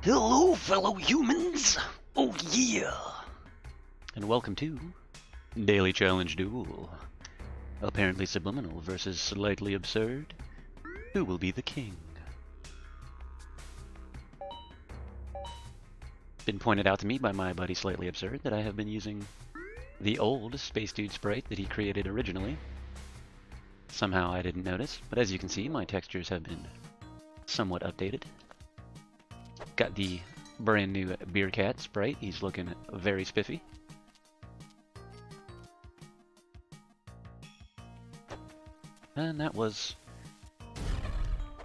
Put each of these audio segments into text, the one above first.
Hello, fellow humans! Oh yeah! And welcome to Daily Challenge Duel. Apparently Subliminal versus Slightly Absurd. Who will be the king? Been pointed out to me by my buddy Slightly Absurd that I have been using the old Space Dude sprite that he created originally. Somehow I didn't notice, but as you can see, my textures have been somewhat updated. Got the brand new Beer Cat sprite. He's looking very spiffy. And that was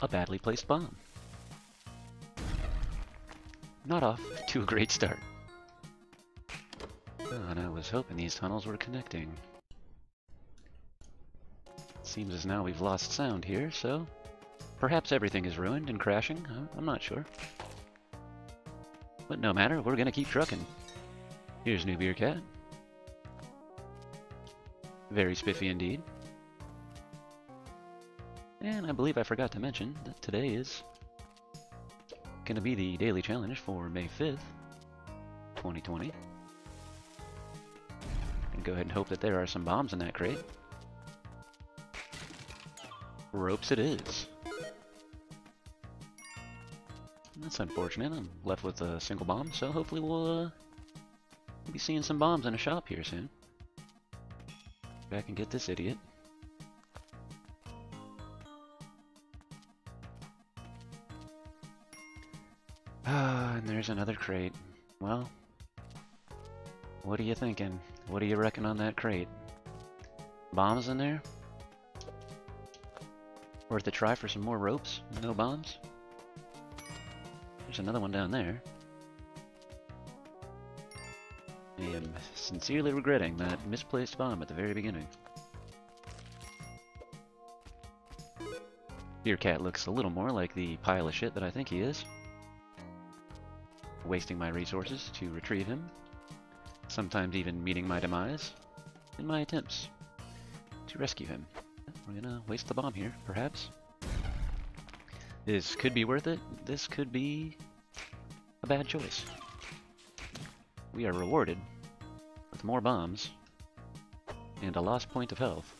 a badly placed bomb. Not off to a great start. Oh, and I was hoping these tunnels were connecting. Seems as now we've lost sound here, so perhaps everything is ruined and crashing. I'm not sure. But no matter, we're gonna keep trucking. Here's new Beer Cat. Very spiffy indeed. And I believe I forgot to mention that today is gonna be the daily challenge for May 5th, 2020. And go ahead and hope that there are some bombs in that crate. Ropes it is. That's unfortunate. I'm left with a single bomb, so hopefully we'll be seeing some bombs in a shop here soon. Back and get this idiot. Ah, and there's another crate. Well, what are you thinking? What do you reckon on that crate? Bombs in there? Worth a try for some more ropes? No bombs? There's another one down there. I am sincerely regretting that misplaced bomb at the very beginning. Beer Cat looks a little more like the pile of shit that I think he is. Wasting my resources to retrieve him. Sometimes even meeting my demise in my attempts to rescue him. We're gonna waste the bomb here, perhaps. This could be worth it. This could be a bad choice. We are rewarded with more bombs and a lost point of health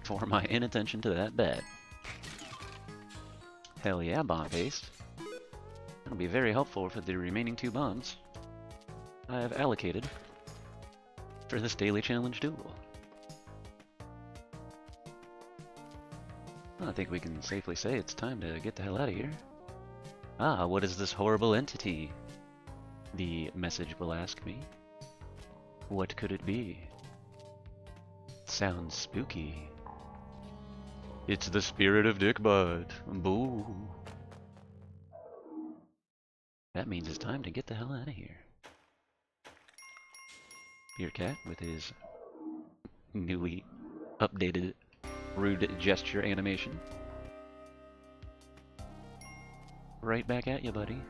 for my inattention to that bet. Hell yeah, bomb paste. That'll be very helpful for the remaining 2 bombs I have allocated for this daily challenge duel. I think we can safely say it's time to get the hell out of here. Ah, what is this horrible entity? The message will ask me. What could it be? Sounds spooky. It's the spirit of Dick Butt. Boo. That means it's time to get the hell out of here. Beer Cat with his newly updated rude gesture animation. Right back at you, buddy.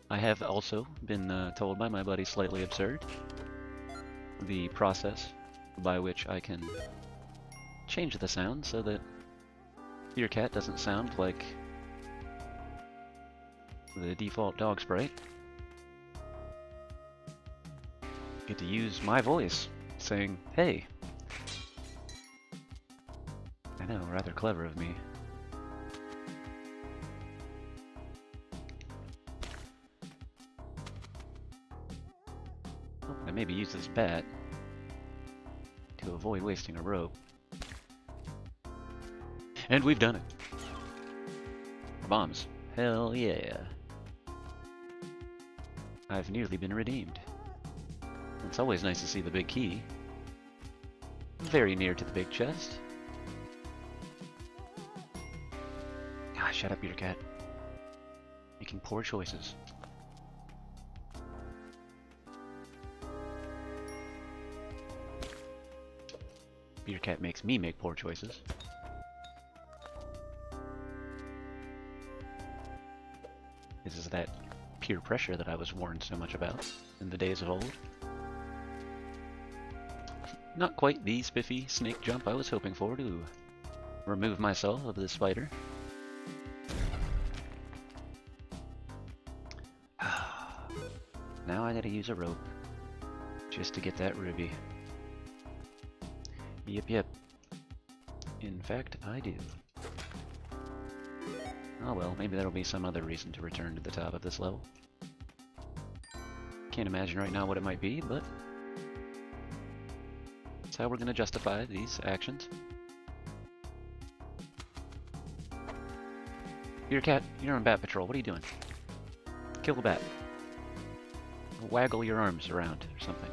I have also been told by my buddy Slightly Absurd the process by which I can change the sound so that Beer Cat doesn't sound like the default dog sprite. Get to use my voice saying, hey. I know, rather clever of me. Oh, I maybe use this bat to avoid wasting a rope. And we've done it. Bombs. Hell yeah. I've nearly been redeemed. It's always nice to see the big key. Very near to the big chest. Ah, shut up, Beer Cat. Making poor choices. Beer Cat makes me make poor choices. This is that peer pressure that I was warned so much about in the days of old. Not quite the spiffy snake jump I was hoping for to remove myself of this spider. Now I gotta use a rope just to get that ruby. Yep. In fact, I do. Oh well, maybe there'll be some other reason to return to the top of this level. Can't imagine right now what it might be, but that's how we're gonna justify these actions. You're a cat, you're on bat patrol, what are you doing? Kill the bat. Waggle your arms around or something.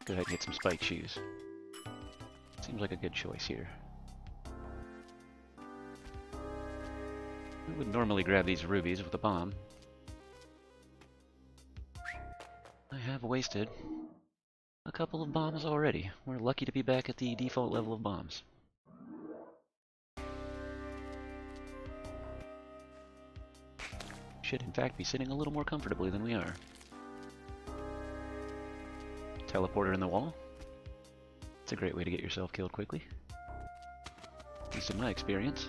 Go ahead and get some spike shoes. Seems like a good choice here. I would normally grab these rubies with a bomb. I have wasted a couple of bombs already. We're lucky to be back at the default level of bombs. Should in fact be sitting a little more comfortably than we are. Teleporter in the wall. It's a great way to get yourself killed quickly. At least in my experience.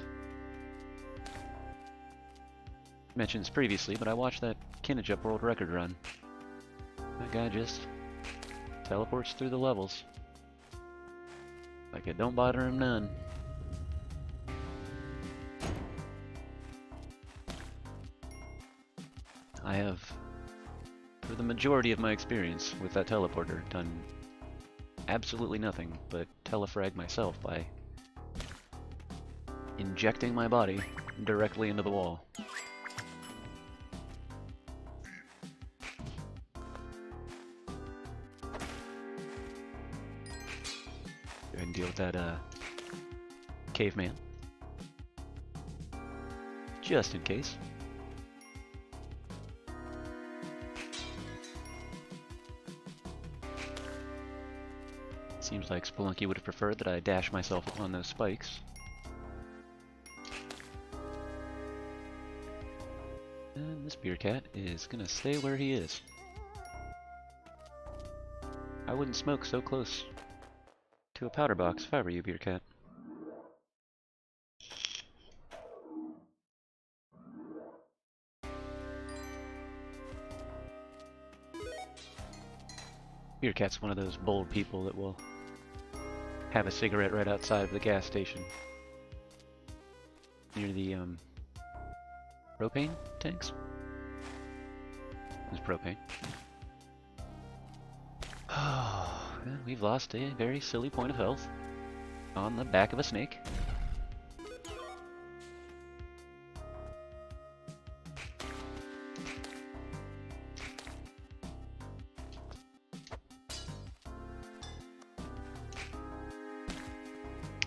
Mentioned this previously, but I watched that Kinnijup world record run. That guy just teleports through the levels. Like it don't bother him none. I have, for the majority of my experience with that teleporter, done absolutely nothing but telefrag myself by injecting my body directly into the wall. Go ahead and deal with that caveman. Just in case. Seems like 𝑆𝑝𝑒𝑙𝑢𝑛𝑘𝑦 would have preferred that I dash myself upon those spikes. And this beer cat is gonna stay where he is. I wouldn't smoke so close to a powder box if I were you, beer cat. Beer cat's one of those bold people that will have a cigarette right outside of the gas station near the propane tanks. There's propane. Oh, we've lost a very silly point of health on the back of a snake.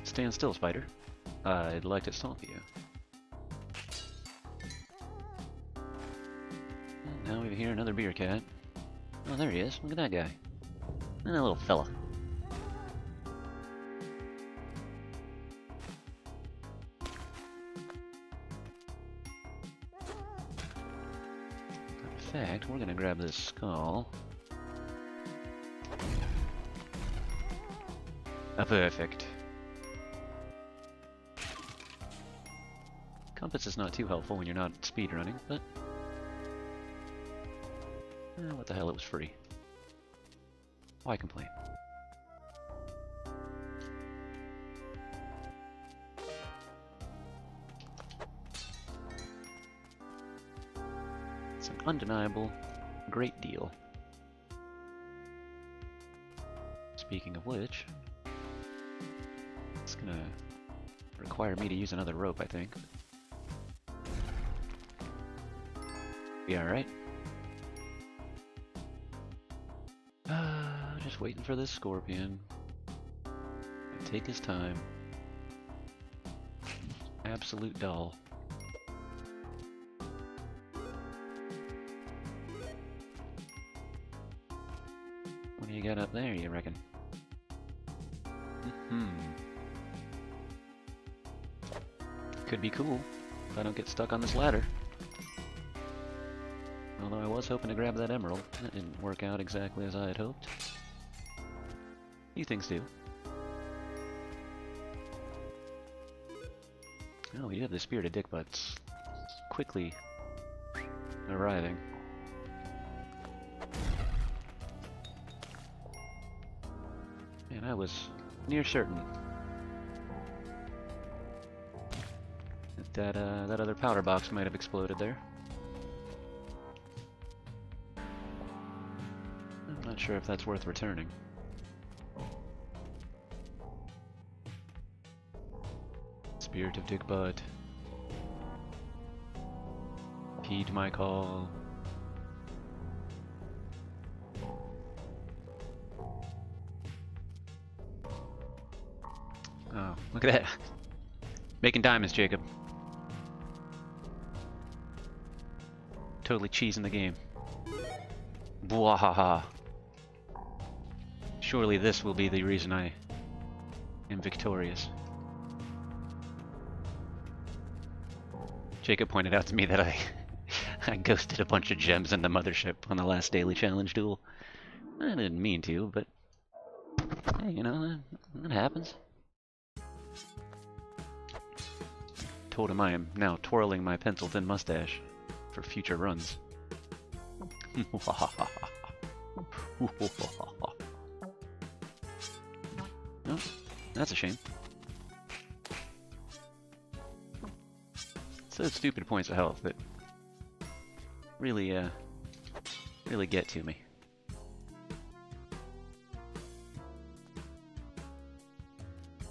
Stand still, spider. I'd like to stomp you. And now we hear another beer cat. Oh, there he is. Look at that guy. And that little fella. In fact, we're gonna grab this skull. Perfect. Compass is not too helpful when you're not speedrunning, but what the hell, it was free. Why complain? It's an undeniable great deal. Speaking of which, it's gonna require me to use another rope, I think. Be alright. Just waiting for this scorpion. Take his time. Absolute doll. What do you got up there, you reckon? Could be cool if I don't get stuck on this ladder. Although I was hoping to grab that emerald. That didn't work out exactly as I had hoped. Few things do. Oh, we do have the spirited dick butts quickly arriving. And I was near certain that that other powder box might have exploded there. I'm not sure if that's worth returning. Spirit of Dick Butt. Heed my call. Oh, look at that. Making diamonds, Jacob. Totally cheesing the game. Bwahaha. Surely this will be the reason I am victorious. Jacob pointed out to me that I ghosted a bunch of gems in the mothership on the last daily challenge duel. I didn't mean to, but hey, you know, that happens. Told him I am now twirling my pencil-thin mustache for future runs. Oh, that's a shame. It's those stupid points of health that really, really get to me.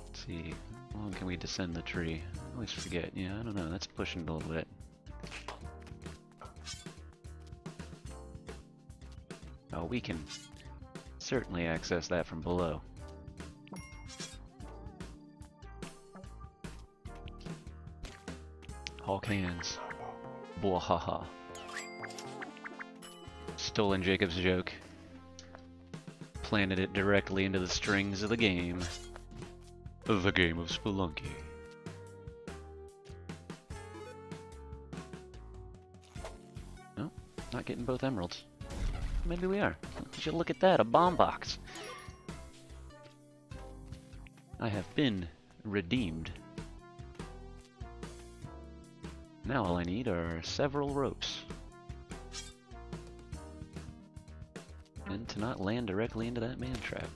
Let's see, how long can we descend the tree? I always forget. Yeah, I don't know. That's pushing it a little bit. Oh, we can certainly access that from below. All cans. Bwahaha. Stolen Jacob's joke. Planted it directly into the strings of the game. The game of Spelunky. No, not getting both emeralds. Maybe we are. Did you look at that? A bomb box. I have been redeemed. Now all I need are several ropes. And to not land directly into that man trap.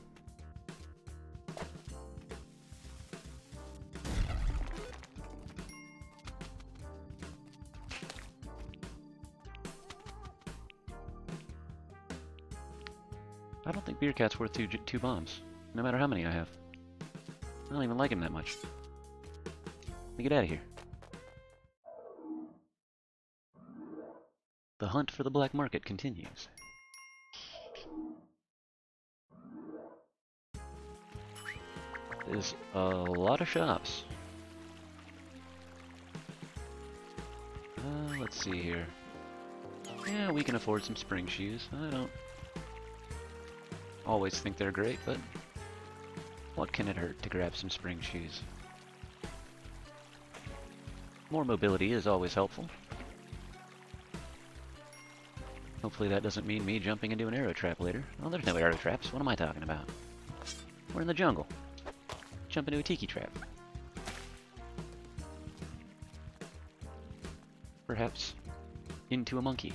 I don't think Beer Cat's worth two bombs, no matter how many I have. I don't even like him that much. Let me get out of here. The hunt for the black market continues. There's a lot of shops. Let's see here. Yeah, we can afford some spring shoes. I don't always think they're great, but what can it hurt to grab some spring shoes? More mobility is always helpful. Hopefully that doesn't mean me jumping into an arrow trap later. Oh, there's no arrow traps. What am I talking about? We're in the jungle. Jump into a tiki trap. Perhaps into a monkey.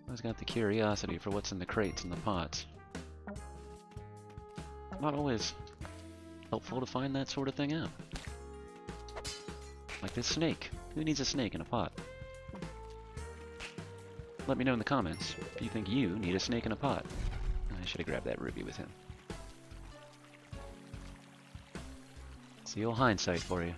Always got the curiosity for what's in the crates and the pots. Not always helpful to find that sort of thing out. Like this snake. Who needs a snake in a pot? Let me know in the comments if you think you need a snake in a pot. I should have grabbed that ruby with him. It's the old hindsight for you.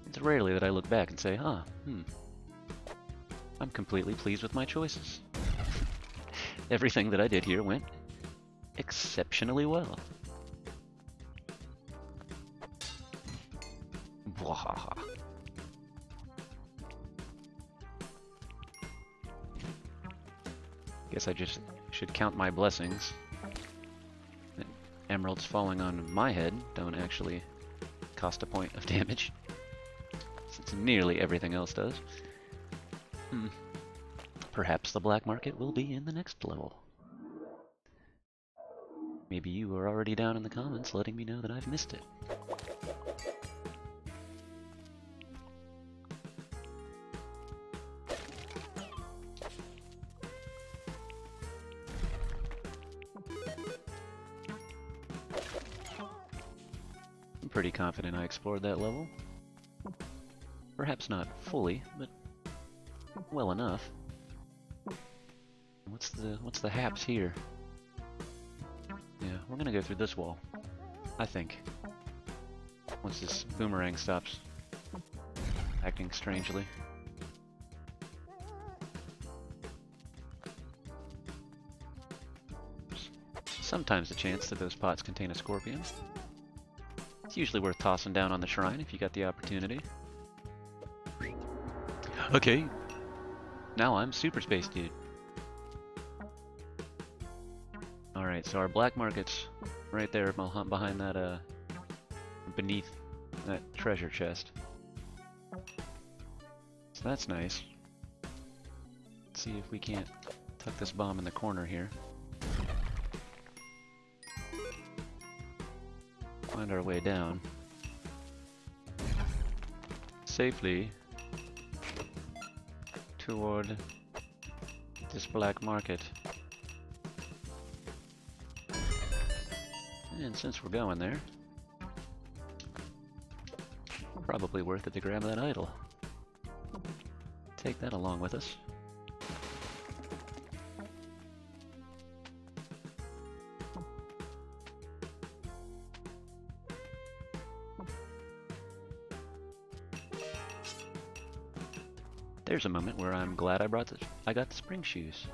It's rarely that I look back and say, I'm completely pleased with my choices. Everything that I did here went exceptionally well. Bwahaha. Guess I just should count my blessings. That emeralds falling on my head don't actually cost a point of damage. since nearly everything else does. Perhaps the black market will be in the next level. Maybe you are already down in the comments letting me know that I've missed it. I'm pretty confident I explored that level. Perhaps not fully, but well enough. What's the haps here? Yeah, we're gonna go through this wall, I think. Once this boomerang stops acting strangely. There's sometimes a chance that those pots contain a scorpion. It's usually worth tossing down on the shrine if you got the opportunity. Okay, now I'm Super Space Dude. Alright, so our black market's right there behind that, beneath that treasure chest. So that's nice. Let's see if we can't tuck this bomb in the corner here. Find our way down. Safely toward this black market. And since we're going there, probably worth it to grab that idol. Take that along with us. There's a moment where I'm glad I got the spring shoes.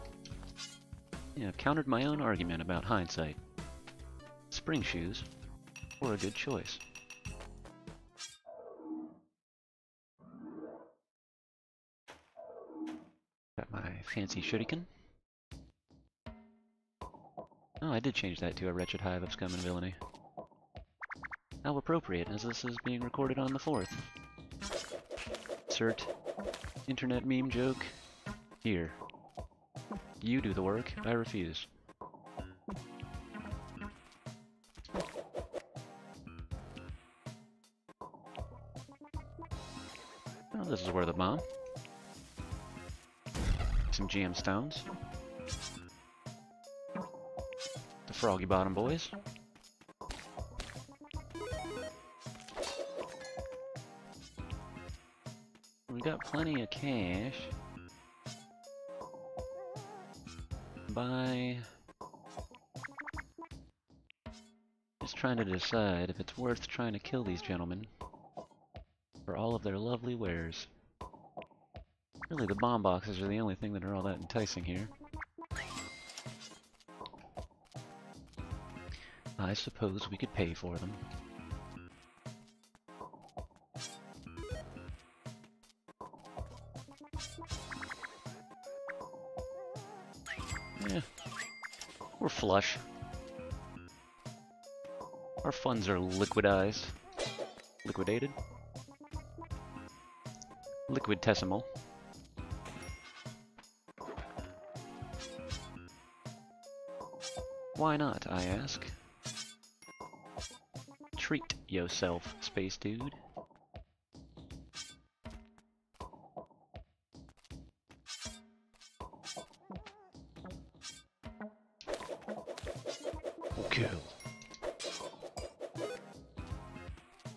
Yeah, I've countered my own argument about hindsight. Spring shoes were a good choice. Got my fancy shuriken. Oh, I did change that to a wretched hive of scum and villainy. How appropriate, as this is being recorded on the 4th. Insert internet meme joke here. You do the work, I refuse. Well, this is worth a bomb. Some GM stones. The Froggy Bottom boys. We got plenty of cash. By just trying to decide if it's worth trying to kill these gentlemen for all of their lovely wares. Really, the bomb boxes are the only thing that are all that enticing here. I suppose we could pay for them. Yeah, we're flush. Our funds are liquidized. Liquidated? Liquidtesimal. Why not, I ask? Treat yourself, Space Dude. Kill.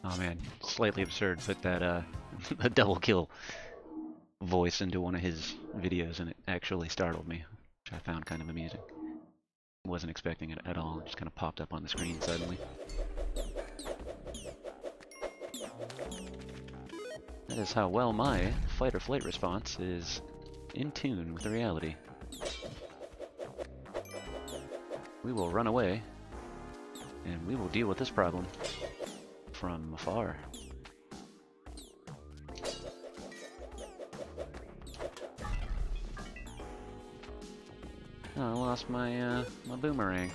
Oh man, slightly absurd. Put that a double kill voice into one of his videos, and it actually startled me, which I found kind of amusing. Wasn't expecting it at all. It just kind of popped up on the screen suddenly. That is how well my fight or flight response is in tune with the reality. We will run away, and we will deal with this problem from afar. Oh, I lost my my boomerang.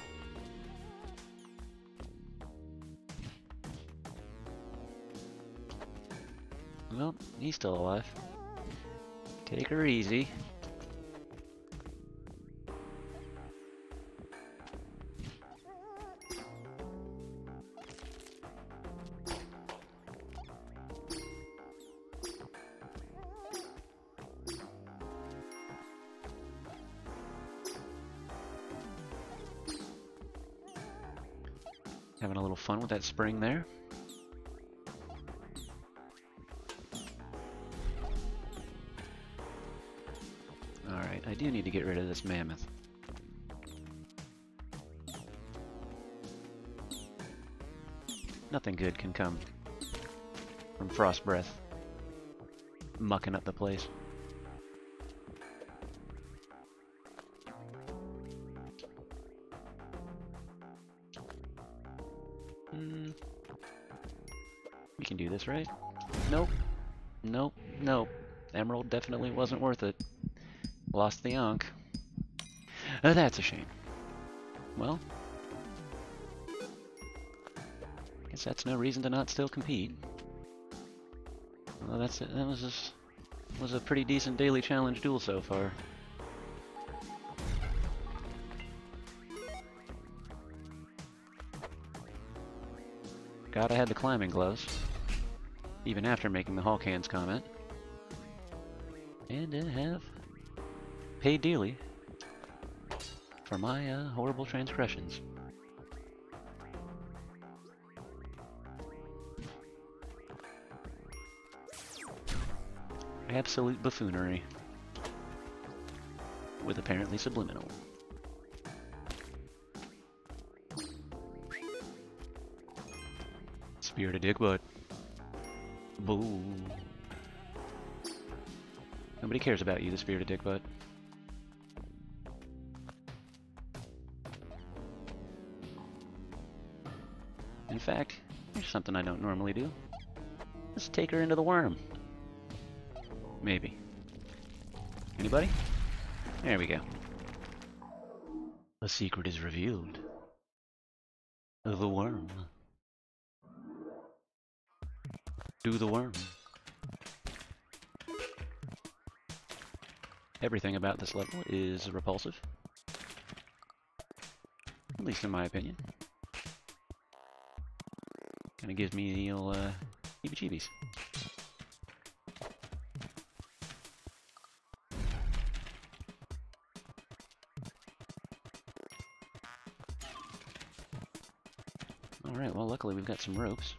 Well, he's still alive. Take her easy. Having a little fun with that spring there. Alright, I do need to get rid of this mammoth. Nothing good can come from frost breath mucking up the place. We can do this, right? Nope. Nope. Nope. Emerald definitely wasn't worth it. Lost the Ankh. Oh, that's a shame. Well, guess that's no reason to not still compete. Well, that's it. That was a pretty decent daily challenge duel so far. God, I had the climbing gloves, even after making the Hulk hands comment, and have paid dearly for my horrible transgressions. Absolute buffoonery, with apparently subliminal. Spirited dick butt. Boo. Nobody cares about you, the spirited dick butt. In fact, here's something I don't normally do. Let's take her into the worm. Maybe. Anybody? There we go. A secret is revealed. The worm. Do the worm. Everything about this level is repulsive. At least in my opinion. Kinda gives me the old heebie-jeebies. Alright, well luckily we've got some ropes.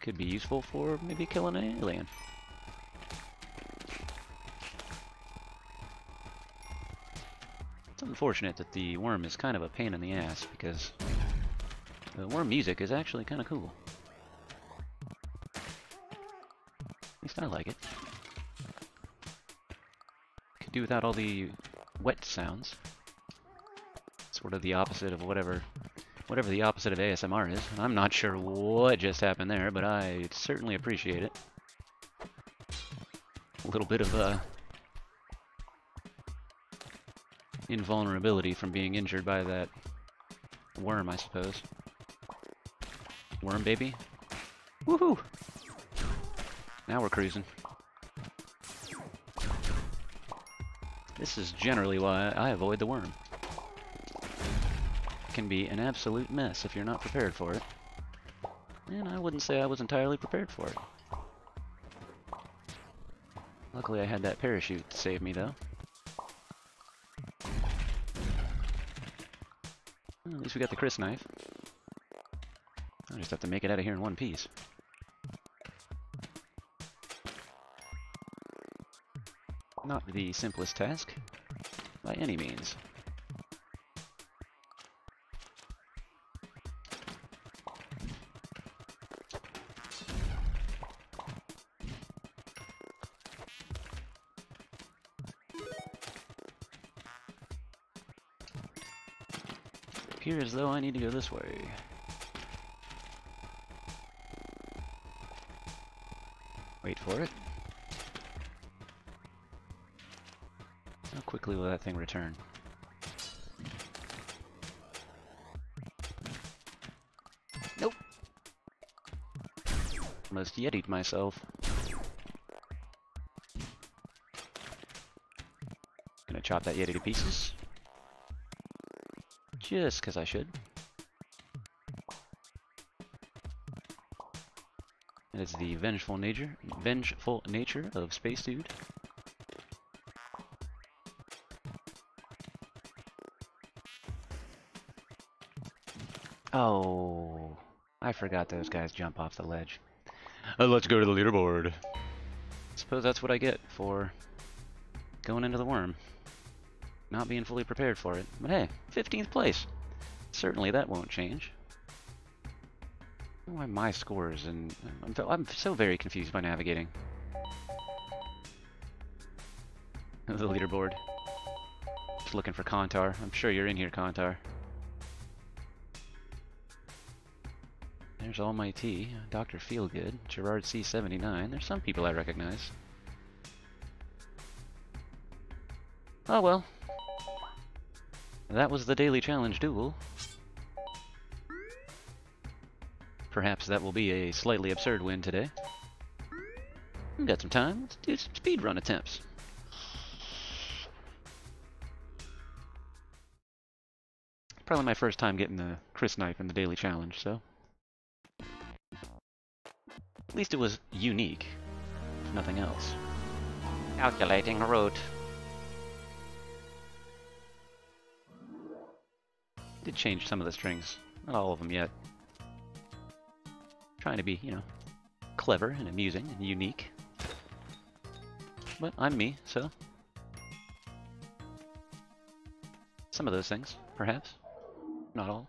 Could be useful for maybe killing an alien. It's unfortunate that the worm is kind of a pain in the ass, because the worm music is actually kind of cool. At least I like it. Could do without all the wet sounds. Sort of the opposite of whatever the opposite of ASMR is. I'm not sure what just happened there, but I certainly appreciate it. A little bit of invulnerability from being injured by that worm, I suppose. Worm baby? Woohoo! Now we're cruising. This is generally why I avoid the worm. Can be an absolute mess if you're not prepared for it. And I wouldn't say I was entirely prepared for it. Luckily I had that parachute to save me though. Well, at least we got the crysknife. I just have to make it out of here in one piece. Not the simplest task, by any means. Appears as though I need to go this way. Wait for it. How quickly will that thing return? Almost yeti'd myself. Gonna chop that yeti to pieces. Just because I should. And it's the vengeful nature of Space Dude. Oh, I forgot those guys jump off the ledge. Let's go to the leaderboard. Suppose that's what I get for going into the worm. Not being fully prepared for it. But hey, 15th place. Certainly that won't change. Why my scores, and I'm so very confused by navigating. The leaderboard. Just looking for Kontar. I'm sure you're in here, Kontar. There's Almighty, Dr. Feelgood, Gerard C79. There's some people I recognize. Oh well. That was the daily challenge duel. Perhaps that will be a slightly absurd win today. We've got some time. Let's do some speedrun attempts. Probably my first time getting the crysknife in the daily challenge, so... At least it was unique, if nothing else. Calculating route. Did change some of the strings. Not all of them yet. Trying to be, you know, clever and amusing and unique. But I'm me, so... Some of those things, perhaps. Not all.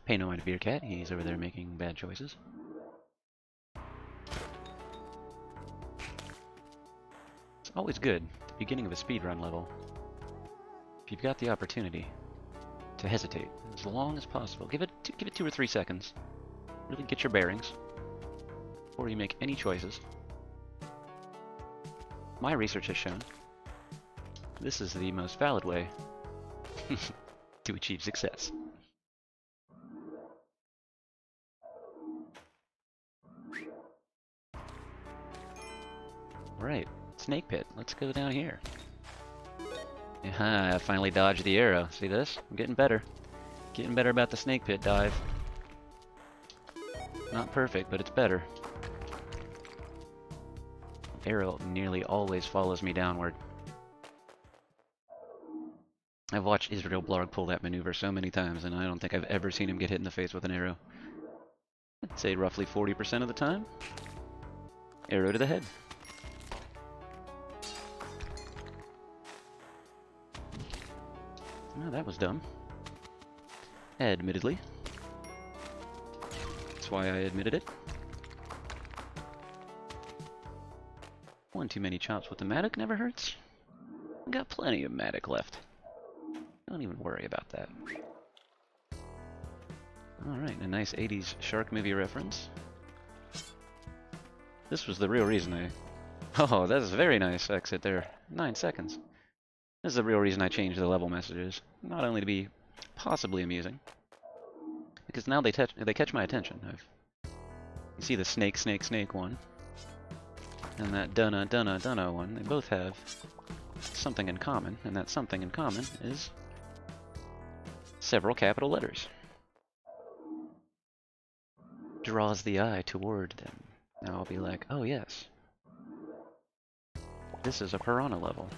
Pay no mind to Beercat, he's over there making bad choices. It's always good, at the beginning of a speedrun level, if you've got the opportunity to hesitate as long as possible. Give it 2 or 3 seconds. Really get your bearings before you make any choices. My research has shown this is the most valid way to achieve success. Right, snake pit. Let's go down here. I finally dodged the arrow. See this? I'm getting better. Getting better about the snake pit dive. Not perfect, but it's better. Arrow nearly always follows me downward. I've watched Israel Blarg pull that maneuver so many times, and I don't think I've ever seen him get hit in the face with an arrow. I'd say roughly 40% of the time. Arrow to the head. Oh, that was dumb. Admittedly. That's why I admitted it. One too many chops with the Matic never hurts. I've got plenty of Matic left. Don't even worry about that. Alright, a nice 80s shark movie reference. This was the real reason I... Oh, that is a very nice exit there. 9 seconds. This is the real reason I changed the level messages. Not only to be possibly amusing, because now they catch my attention. You see the snake, snake, snake one, and that dunna, dunna, dunna one. They both have something in common, and that something in common is several capital letters. Draws the eye toward them. Now I'll be like, oh yes, this is a piranha level.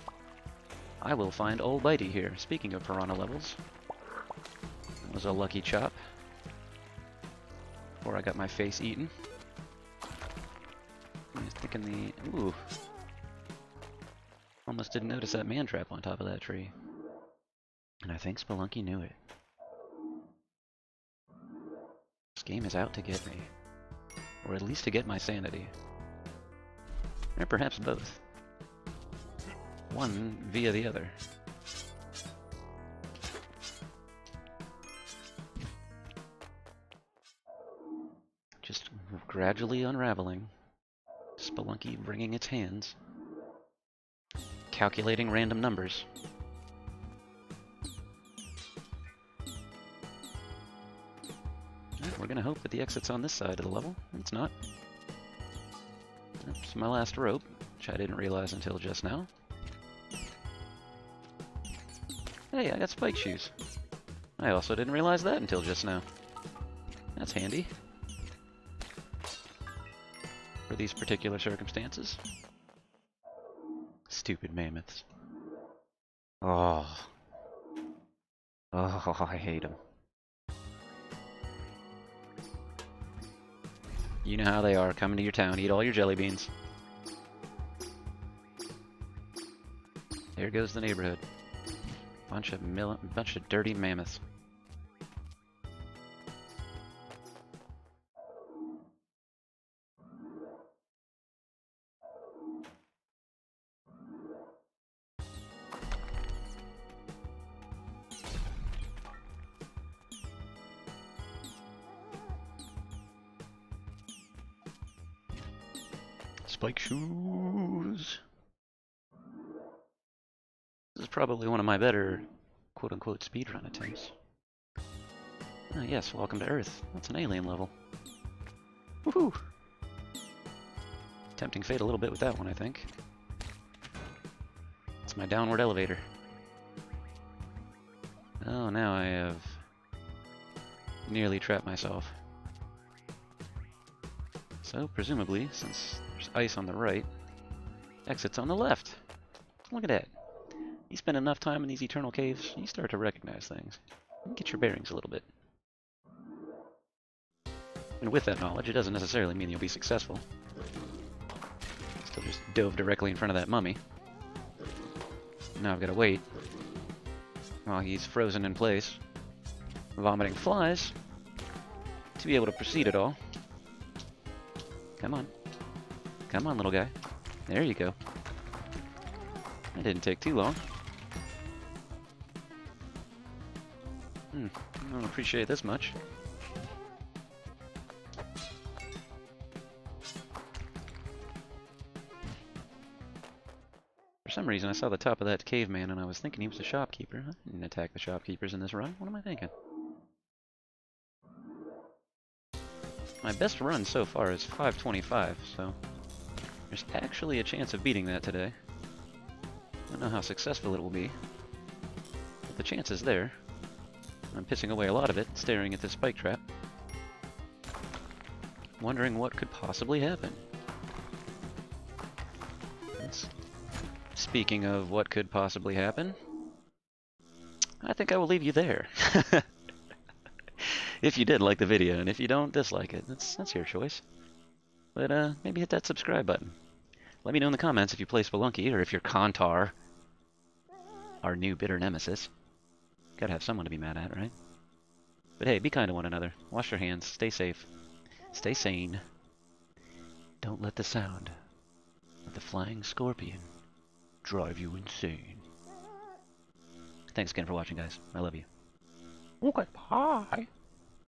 I will find old Bitey here. Speaking of piranha levels, that was a lucky chop before I got my face eaten. I was thinking the... Ooh. Almost didn't notice that man trap on top of that tree. And I think 𝑆𝑝𝑒𝑙𝑢𝑛𝑘𝑦 knew it. This game is out to get me. Or at least to get my sanity. Or perhaps both. One via the other. Just gradually unraveling. 𝑆𝑝𝑒𝑙𝑢𝑛𝑘𝑦 bringing its hands. Calculating random numbers. We're gonna hope that the exit's on this side of the level. It's not. That's my last rope, which I didn't realize until just now. Hey, I got spike shoes. I also didn't realize that until just now. That's handy. For these particular circumstances. Stupid mammoths. Oh. Oh, I hate them. You know how they are, coming to your town, eat all your jelly beans. There goes the neighborhood. Bunch of dirty mammoths. Spike shoes. This is probably one of my better quote-unquote speedrun attempts. Ah, yes, welcome to Earth. That's an alien level. Woohoo! Tempting fate a little bit with that one, I think. It's my downward elevator. Oh, now I have nearly trapped myself. So, presumably, since there's ice on the right, exit's on the left. Look at that. You spend enough time in these eternal caves, you start to recognize things. You get your bearings a little bit. And with that knowledge, it doesn't necessarily mean you'll be successful. Still just dove directly in front of that mummy. Now I've got to wait while he's frozen in place, vomiting flies, to be able to proceed at all. Come on. Come on, little guy. There you go. That didn't take too long. I don't appreciate this much. For some reason, I saw the top of that caveman and I was thinking he was a shopkeeper. I didn't attack the shopkeepers in this run. What am I thinking? My best run so far is 525, so there's actually a chance of beating that today. I don't know how successful it will be, but the chance is there. I'm pissing away a lot of it, staring at this spike trap, wondering what could possibly happen. Speaking of what could possibly happen, I think I will leave you there. If you did like the video, and if you don't dislike it, that's your choice. But maybe hit that subscribe button. Let me know in the comments if you play Spelunky, or if you're Kontar, our new bitter nemesis. Gotta have someone to be mad at, right? But hey, be kind to one another. Wash your hands. Stay safe. Stay sane. Don't let the sound of the flying scorpion drive you insane. Thanks again for watching, guys. I love you. Okay, bye.